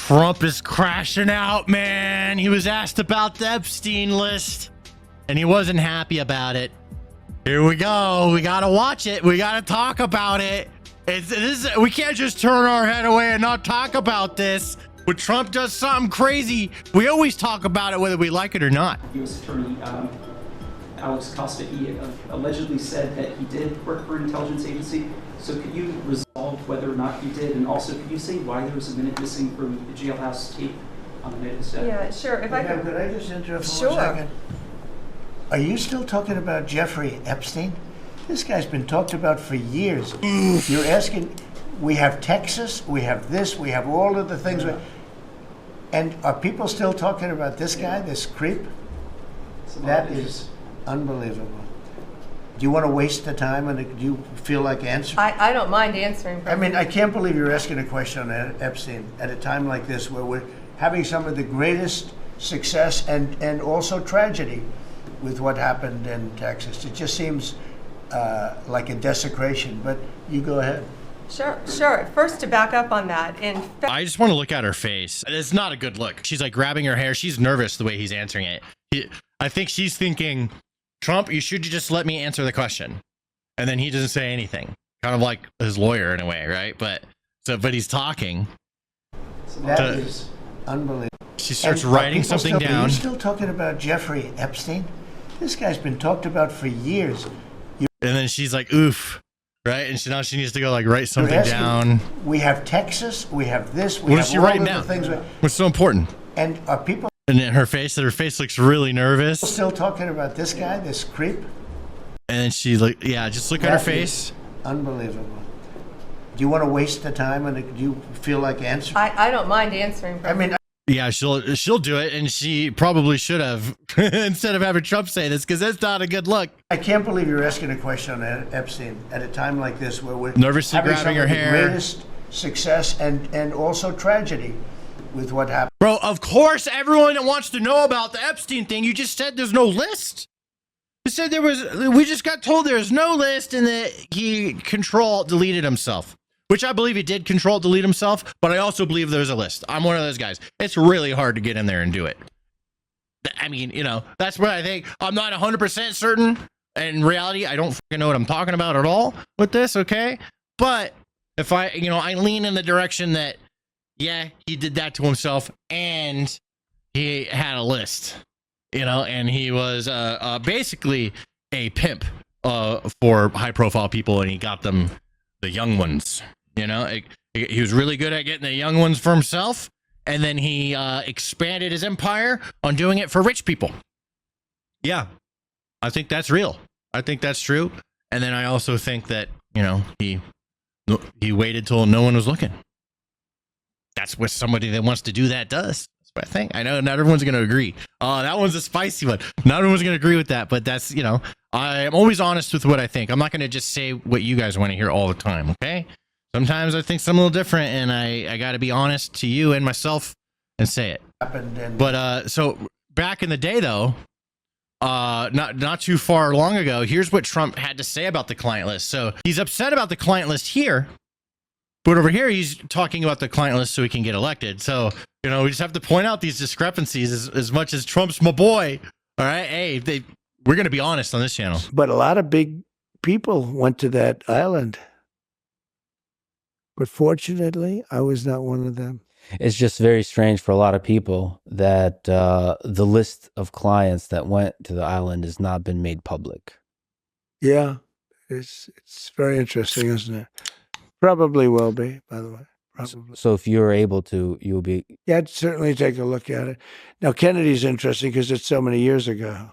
Trump is crashing out, man. He was asked about the Epstein list, and he wasn't happy about it. Here we go. We got to watch it. We got to talk about it. We can't just turn our head away and not talk about this. When Trump does something crazy, we always talk about it whether we like it or not. U.S. Attorney Alex Costa, he allegedly said that he did work for an intelligence agency. So could you resolve whether or not he did? And also, could you say why there was a minute missing from the jailhouse tape on the MeidasTouch? Yeah, sure. If Could I just interrupt for 1 second? Are you still talking about Jeffrey Epstein? This guy's been talked about for years. You're asking, we have Texas, we have this, we have all of the things. Yeah. And are people still talking about this guy, this creep? That is unbelievable. Do you want to waste the time, and do you feel like answering? I don't mind answering. I mean, I can't believe you're asking a question on Epstein at a time like this where we're having some of the greatest success and also tragedy with what happened in Texas. It just seems like a desecration, but you go ahead. Sure. First, to back up on that, I just want to look at her face. It's not a good look. She's like grabbing her hair. She's nervous the way he's answering it. I think she's thinking, Trump, you should just let me answer the question. And then he doesn't say anything. Kind of like his lawyer in a way, right? But he's talking. That is unbelievable. She starts writing something down. Are you still talking about Jeffrey Epstein? This guy's been talked about for years. And then she's like, oof, right? And now she needs to go like write something down. We have Texas, we have this, what is she writing down? What's so important? And are people... And then her face looks really nervous. Still talking about this guy, this creep? And then she like, yeah, just look at her face. Unbelievable. Do you want to waste the time, and do you feel like answering? I don't mind answering. I mean... Yeah, she'll do it, and she probably should have instead of having Trump say this, because that's not a good look. I can't believe you're asking a question on Epstein at a time like this where we're nervously grabbing her hair. The greatest success and also tragedy with what happened. Bro, of course, everyone that wants to know about the Epstein thing, you just said there's no list. You said we just got told there's no list and that he deleted himself. Which I believe he did delete himself, but I also believe there's a list. I'm one of those guys. It's really hard to get in there and do it. I mean, that's what I think. I'm not 100% certain. In reality, I don't fucking know what I'm talking about at all with this, okay? But if I lean in the direction that, yeah, he did that to himself and he had a list, and he was basically a pimp for high-profile people, and he got them the young ones. He was really good at getting the young ones for himself, and then he expanded his empire on doing it for rich people. Yeah, I think that's real. I think that's true. And then I also think that he waited till no one was looking. That's what somebody that wants to do that does. That's what I think. I know not everyone's going to agree. That one's a spicy one. Not everyone's going to agree with that, but that's I am always honest with what I think. I'm not going to just say what you guys want to hear all the time. Okay. Sometimes I think something a little different, and I got to be honest to you and myself and say it. But so back in the day, though, not too far long ago, here's what Trump had to say about the client list. So he's upset about the client list here, but over here he's talking about the client list so he can get elected. So we just have to point out these discrepancies as much as Trump's my boy. All right, hey, we're going to be honest on this channel. But a lot of big people went to that island. But fortunately, I was not one of them. It's just very strange for a lot of people that the list of clients that went to the island has not been made public. Yeah, it's very interesting, isn't it? Probably will be, by the way. Probably. So if you're able to, you'll be... Yeah, I'd certainly take a look at it. Now, Kennedy's interesting because it's so many years ago.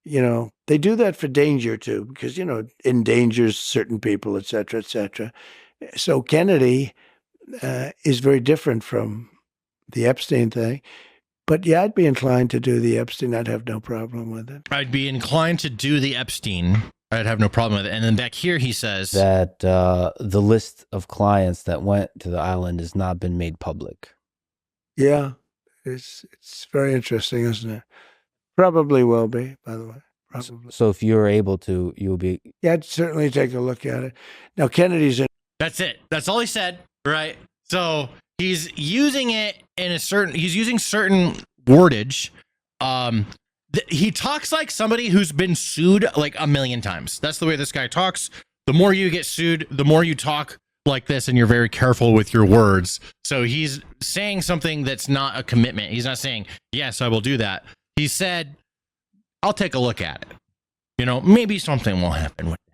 They do that for danger, too, because, endangers certain people, et cetera, et cetera. So Kennedy is very different from the Epstein thing. But yeah, I'd be inclined to do the Epstein. I'd have no problem with it. I'd be inclined to do the Epstein. I'd have no problem with it. And then back here he says that the list of clients that went to the island has not been made public. Yeah, it's very interesting, isn't it? Probably will be, by the way. Probably. So if you're able to, you'll be... Yeah, I'd certainly take a look at it. Now, Kennedy's in... That's it. That's all he said, right? So He's using it in he's using certain wordage. He talks like somebody who's been sued like a million times. That's the way this guy talks. The more you get sued, the more you talk like this, and you're very careful with your words. So he's saying something that's not a commitment. He's not saying, yes, I will do that. He said, I'll take a look at it. You know, maybe something will happen with that.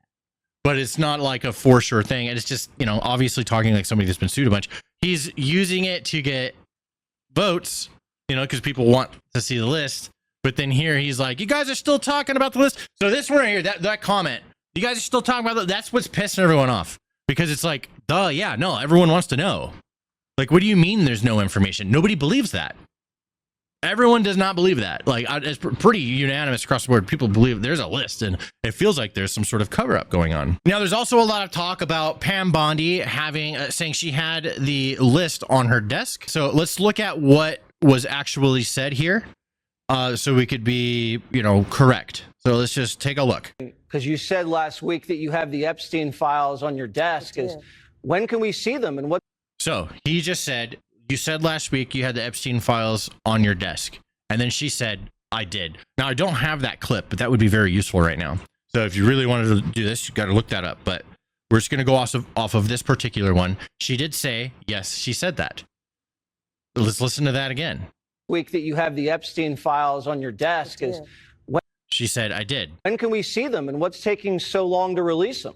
But it's not like a for sure thing. And it's just, you know, obviously talking like somebody that's been sued a bunch. He's using it to get votes, you know, because people want to see the list. But then here he's like, you guys are still talking about the list. So this one right here, that comment, you guys are still talking about it. That's what's pissing everyone off. Because it's like, duh, yeah, no, everyone wants to know. Like, what do you mean there's no information? Nobody believes that. Everyone does not believe that. Like, it's pretty unanimous across the board. People believe there's a list, and it feels like there's some sort of cover-up going on. Now, there's also a lot of talk about Pam Bondi having saying she had the list on her desk. So let's look at what was actually said here, so we could be, you know, correct. So let's just take a look. Because you said last week that you have the Epstein files on your desk. When can we see them, and what? So he just said, you said last week you had the Epstein files on your desk. And then she said, I did. Now, I don't have that clip, but that would be very useful right now. So if you really wanted to do this, you got to look that up. But we're just going to go off of this particular one. She did say, yes, she said that. Let's listen to that again. Week that you have the Epstein files on your desk is when? She said, I did. When can we see them, and what's taking so long to release them?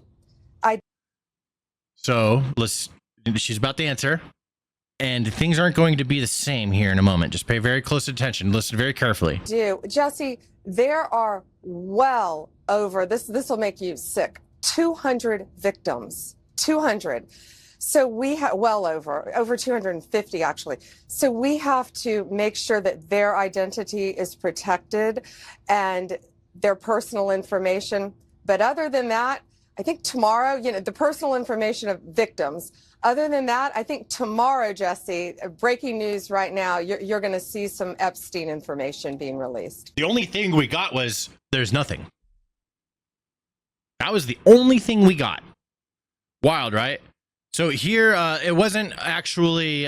So she's about to answer. And things aren't going to be the same here in a moment. Just pay very close attention. Listen very carefully. Jesse, there are well over, this will make you sick, 200 victims. 200. So we have well over 250 actually. So we have to make sure that their identity is protected and their personal information. But other than that, I think tomorrow, you know, the personal information of victims. Other than that, I think tomorrow, Jesse, breaking news right now, you're going to see some Epstein information being released. The only thing we got was there's nothing. That was the only thing we got. Wild, right? So here, it wasn't actually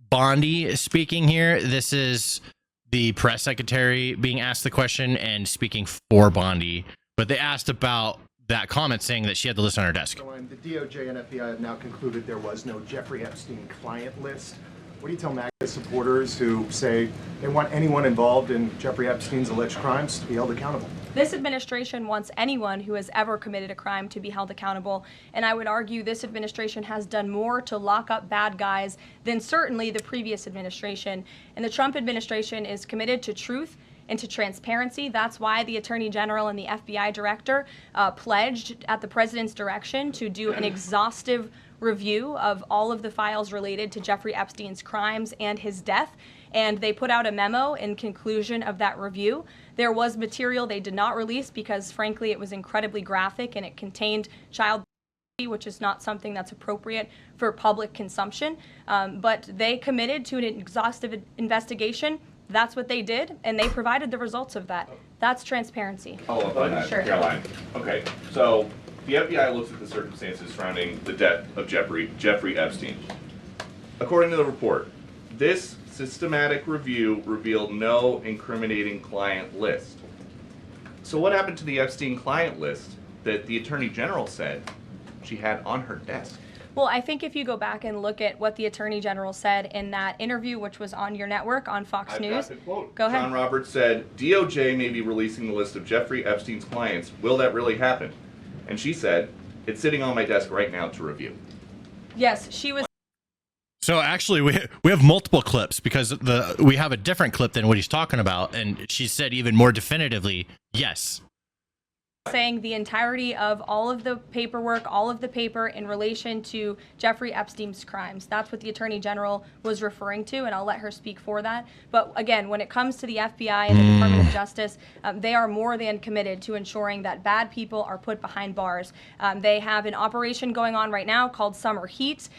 Bondi speaking here. This is the press secretary being asked the question and speaking for Bondi. But they asked about that comment saying that she had the list on her desk. The DOJ and FBI have now concluded there was no Jeffrey Epstein client list. What do you tell MAGA supporters who say they want anyone involved in Jeffrey Epstein's alleged crimes to be held accountable? This administration wants anyone who has ever committed a crime to be held accountable, and I would argue this administration has done more to lock up bad guys than certainly the previous administration. And the Trump administration is committed to truth and to transparency. That's why the Attorney General and the FBI Director pledged at the President's direction to do an exhaustive review of all of the files related to Jeffrey Epstein's crimes and his death. And they put out a memo in conclusion of that review. There was material they did not release because, frankly, it was incredibly graphic and it contained child pornography, which is not something that's appropriate for public consumption. But they committed to an exhaustive investigation. That's what they did, and they provided the results of that. That's transparency. Follow up on that, Sure. Caroline. Okay, so the FBI looks at the circumstances surrounding the death of Jeffrey Epstein. According to the report, this systematic review revealed no incriminating client list. So what happened to the Epstein client list that the Attorney General said she had on her desk? Well, I think if you go back and look at what the Attorney General said in that interview, which was on your network on Fox News. Got the quote. Go ahead. John Roberts said, DOJ may be releasing the list of Jeffrey Epstein's clients. Will that really happen? And she said, it's sitting on my desk right now to review. Yes, she was. So actually, we have multiple clips because we have a different clip than what he's talking about. And she said even more definitively, yes. Saying the entirety of all of the paperwork, all of the paper in relation to Jeffrey Epstein's crimes. That's what the Attorney General was referring to, and I'll let her speak for that. But again, when it comes to the FBI and the Department of Justice, they are more than committed to ensuring that bad people are put behind bars. They have an operation going on right now called Summer Heat,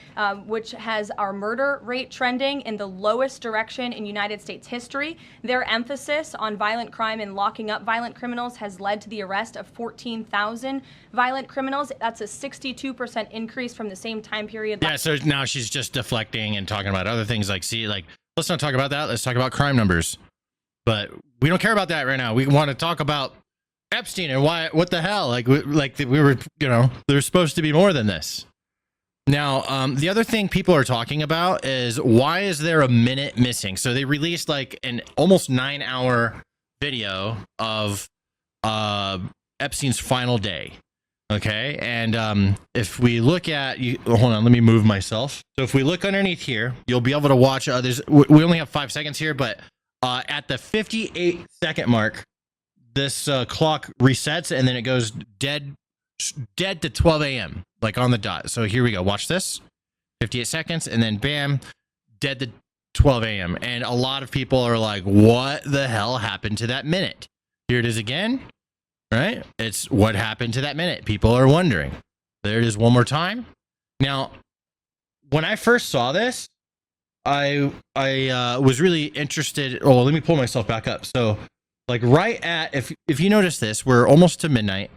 which has our murder rate trending in the lowest direction in United States history. Their emphasis on violent crime and locking up violent criminals has led to the arrest of 14,000 violent criminals. That's a 62% increase from the same time period. Yeah, so now she's just deflecting and talking about other things like, see, like, let's not talk about that. Let's talk about crime numbers. But we don't care about that right now. We want to talk about Epstein and what the hell? Like we were, there's supposed to be more than this. Now, the other thing people are talking about is, why is there a minute missing? So they released like an almost 9-hour video of Epstein's final day. Okay. And if we look at hold on, let me move myself. So if we look underneath here, you'll be able to watch others. We only have 5 seconds here, but at the 58-second mark, this clock resets and then it goes dead to 12 a.m. like on the dot. So here we go. Watch this. 58 seconds and then bam, dead to 12 a.m. And a lot of people are like, what the hell happened to that minute? Here it is again, right? It's what happened to that minute. People are wondering. There it is one more time. Now, when I first saw this, I was really interested. Oh, let me pull myself back up. So like right at, if you notice this, we're almost to midnight.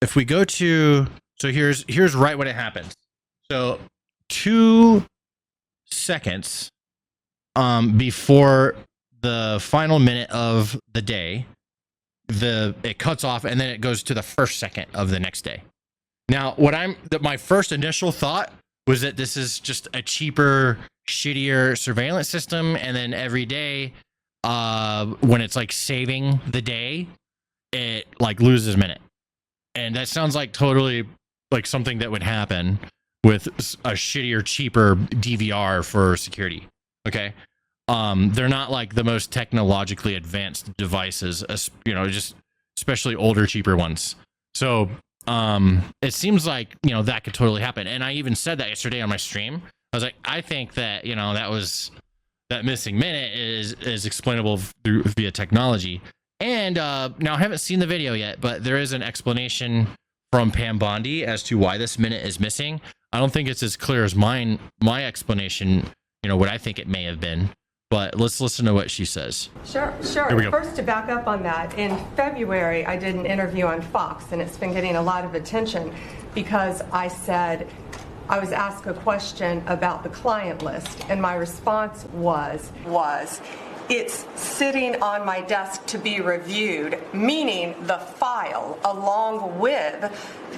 If we go to, so here's right when it happens. So 2 seconds before the final minute of the day, it cuts off and then it goes to the first second of the next day. Now, my first initial thought was that this is just a cheaper, shittier surveillance system, and then every day, when it's like saving the day, it like loses a minute. And that sounds like totally like something that would happen with a shittier, cheaper DVR for security. Okay. They're not like the most technologically advanced devices, just especially older, cheaper ones. So, it seems like, that could totally happen. And I even said that yesterday on my stream. I was like, I think that, that missing minute is explainable via technology. And now I haven't seen the video yet, but there is an explanation from Pam Bondi as to why this minute is missing. I don't think it's as clear as my explanation, what I think it may have been. But let's listen to what she says. Sure. Here we go. First, to back up on that, in February, I did an interview on Fox, and it's been getting a lot of attention because I was asked a question about the client list, and my response was it's sitting on my desk to be reviewed, meaning the file along with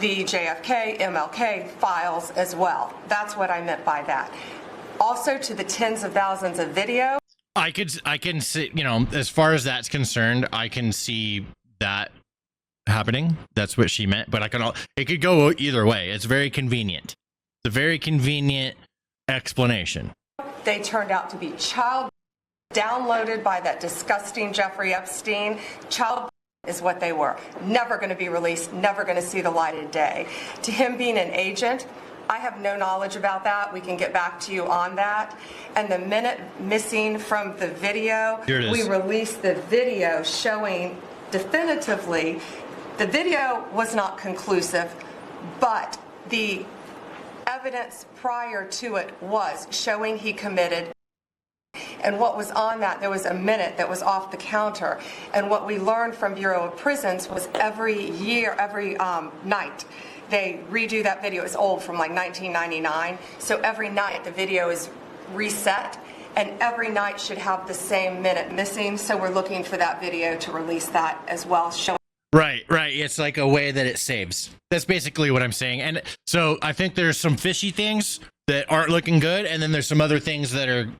the JFK, MLK files as well. That's what I meant by that. Also, to the tens of thousands of video. I can see, as far as that's concerned, I can see that happening. That's what she meant, but it could go either way. It's very convenient. It's a very convenient explanation. They turned out to be child downloaded by that disgusting Jeffrey Epstein. Child is what they were. Never going to be released, never going to see the light of day. To him being an agent, I have no knowledge about that. We can get back to you on that. And the minute missing from the video, we released the video showing definitively the video was not conclusive, but the evidence prior to it was showing he committed. And what was on that, there was a minute that was off the counter. And what we learned from Bureau of Prisons was every night, they redo that video. It's old, from like 1999. So every night the video is reset, and every night should have the same minute missing. So we're looking for that video to release that as well. Right. It's like a way that it saves. That's basically what I'm saying. And so I think there's some fishy things that aren't looking good, and then there's some other things that are,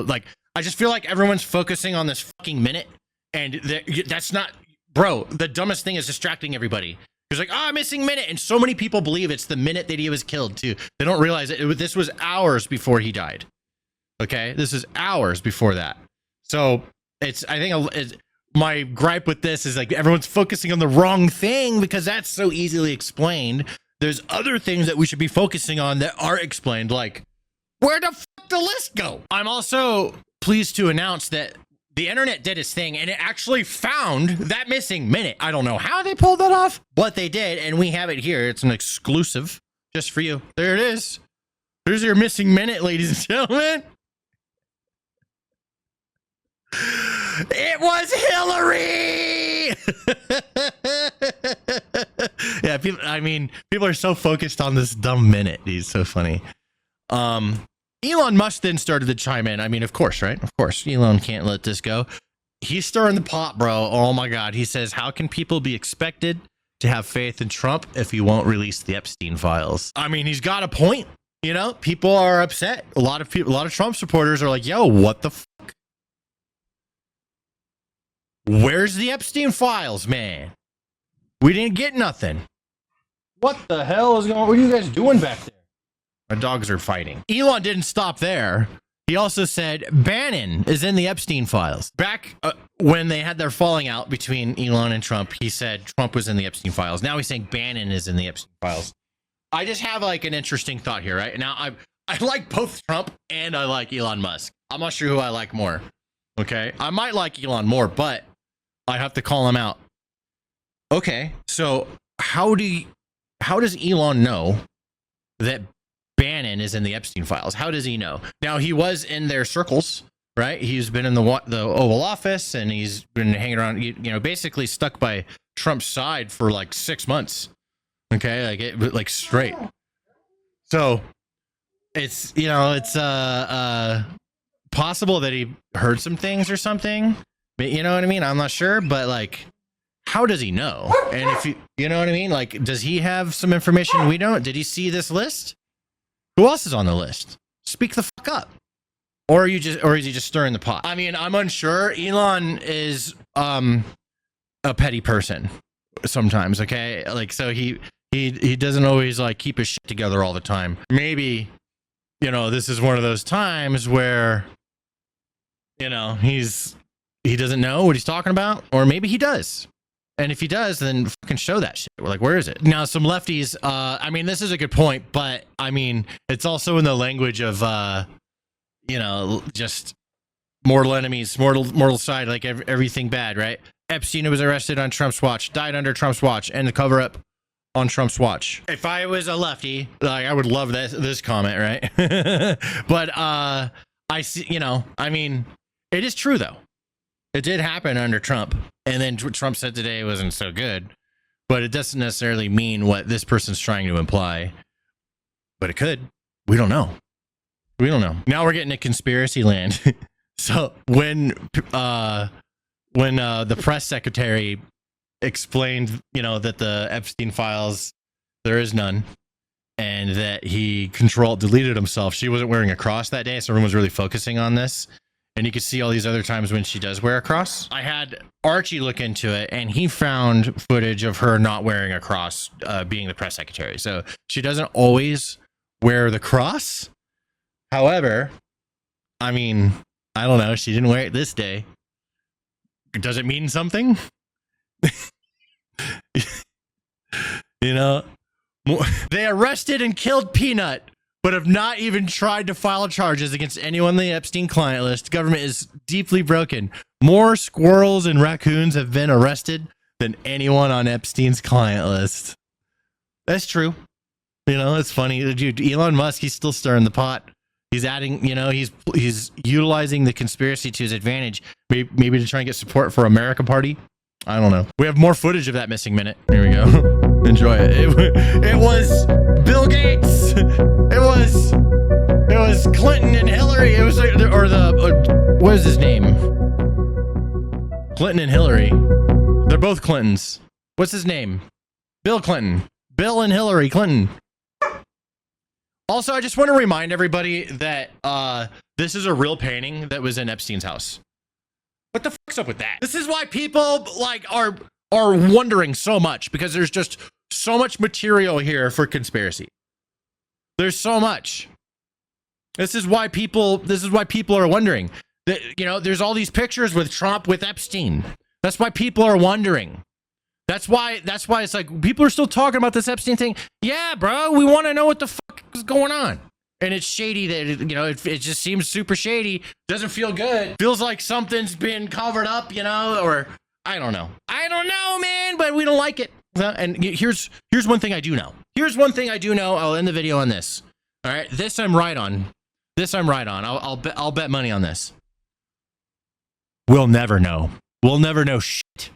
like, I just feel like everyone's focusing on this fucking minute, and that's not, bro, the dumbest thing is distracting everybody. It's like, missing minute. And so many people believe it's the minute that he was killed too. They don't realize this was hours before he died. Okay. This is hours before that. So my gripe with this is like, everyone's focusing on the wrong thing because that's so easily explained. There's other things that we should be focusing on that are explained. Like, where the fuck the list go? I'm also pleased to announce that the internet did its thing, and it actually found that missing minute. I don't know how they pulled that off, but they did, and we have it here. It's an exclusive just for you. There it is. There's your missing minute, ladies and gentlemen. It was Hillary! Yeah, people, I mean, people are so focused on this dumb minute. He's so funny. Elon Musk then started to chime in. I mean, of course, right? Of course, Elon can't let this go. He's stirring the pot, bro. Oh my God. He says, how can people be expected to have faith in Trump if he won't release the Epstein files? I mean, he's got a point. You know, people are upset. A lot of people, a lot of Trump supporters are like, yo, what the fuck? Where's the Epstein files, man? We didn't get nothing. What the hell is going on? What are you guys doing back there? Our dogs are fighting. Elon didn't stop there. He also said Bannon is in the Epstein files. Back when they had their falling out between Elon and Trump, he said Trump was in the Epstein files. Now he's saying Bannon is in the Epstein files. I just have like an interesting thought here, right? Now I like both Trump and I like Elon Musk. I'm not sure who I like more. Okay, I might like Elon more, but I have to call him out. Okay, so how does Elon know that Bannon is in the Epstein files? How does he know? Now, he was in their circles, right? He's been in the Oval Office and he's been hanging around, you know, basically stuck by Trump's side for like 6 months. Okay, like straight. So it's, you know, it's possible that he heard some things or something. You know what I mean? I'm not sure, but like, how does he know? And if you know what I mean? Like, does he have some information we don't? Did he see this list? Who else is on the list? Speak the fuck up. Or is he just stirring the pot? I mean, I'm unsure. Elon is a petty person sometimes, okay? Like, so he doesn't always like keep his shit together all the time. Maybe, you know, this is one of those times where, you know, he doesn't know what he's talking about, or maybe he does. And if he does, then fucking show that shit. We're like, where is it? Now, some lefties, I mean, this is a good point, but I mean, it's also in the language of, you know, just mortal enemies, mortal side, like everything bad, right? Epstein was arrested on Trump's watch, died under Trump's watch, and the cover up on Trump's watch. If I was a lefty, like, I would love this comment, right? But I see, you know, I mean, it is true though. It did happen under Trump, and then what Trump said today wasn't so good, but it doesn't necessarily mean what this person's trying to imply, but it could. We don't know. We don't know. Now we're getting to conspiracy land. So when the press secretary explained, you know, that the Epstein files, there is none, and that he deleted himself, she wasn't wearing a cross that day, so everyone was really focusing on this. And you can see all these other times when she does wear a cross. I had Archie look into it, and he found footage of her not wearing a cross, being the press secretary. So she doesn't always wear the cross. However, I mean, I don't know. She didn't wear it this day. Does it mean something? You know, they arrested and killed Peanut, but have not even tried to file charges against anyone on the Epstein client list. Government is deeply broken. More squirrels and raccoons have been arrested than anyone on Epstein's client list. That's true. You know, it's funny. Dude, Elon Musk, he's still stirring the pot. He's adding, you know, he's utilizing the conspiracy to his advantage, maybe to try and get support for America Party. I don't know. We have more footage of that missing minute. Here we go. Enjoy it. It was Bill Gates. It was Clinton and Hillary. It was what is his name? Clinton and Hillary. They're both Clintons. What's his name? Bill Clinton. Bill and Hillary Clinton. Also, I just want to remind everybody that this is a real painting that was in Epstein's house. What the fuck's up with that? This is why people like are wondering so much, because there's just so much material here for conspiracy. There's so much. This is why people are wondering. That, you know, there's all these pictures with Trump with Epstein. That's why people are wondering. That's why it's like people are still talking about this Epstein thing. Yeah, bro, we want to know what the fuck is going on. And it's shady that, you know, it just seems super shady. Doesn't feel good. Feels like something's been covered up, you know, or I don't know. I don't know, man, but we don't like it. And here's one thing I do know. Here's one thing I do know. I'll end the video on this. All right, this I'm right on. I'll bet money on this. We'll never know. We'll never know shit.